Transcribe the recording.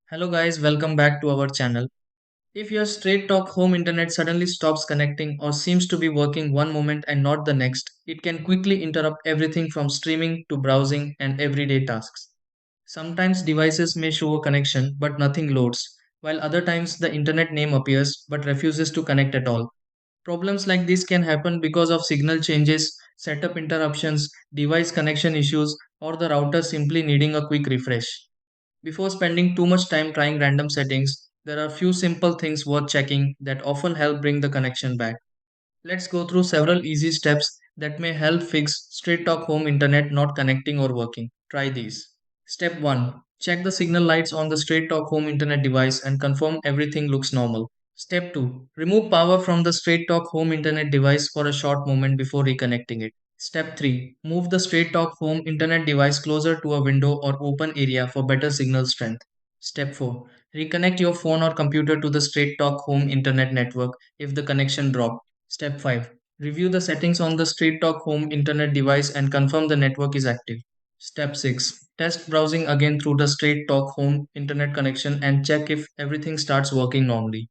Hello guys, welcome back to our channel. If your straight talk home internet suddenly stops connecting or seems to be working one moment and not the next, it can quickly interrupt everything from streaming to browsing and everyday tasks. Sometimes devices may show a connection but nothing loads, while other times the internet name appears but refuses to connect at all. Problems like this can happen because of signal changes, setup interruptions, device connection issues, or the router simply needing a quick refresh. Before spending too much time trying random settings, there are few simple things worth checking that often help bring the connection back. Let's go through several easy steps that may help fix straight talk home internet not connecting or working. Try these. Step 1. Check the signal lights on the straight talk home internet device and confirm everything looks normal. Step 2. Remove power from the straight talk home internet device for a short moment before reconnecting it. Step 3. Move the straight talk home internet device closer to a window or open area for better signal strength. Step 4. Reconnect your phone or computer to the straight talk home internet network if the connection dropped. Step 5. Review the settings on the straight talk home internet device and confirm the network is active. Step 6. Test browsing again through the straight talk home internet connection and check if everything starts working normally.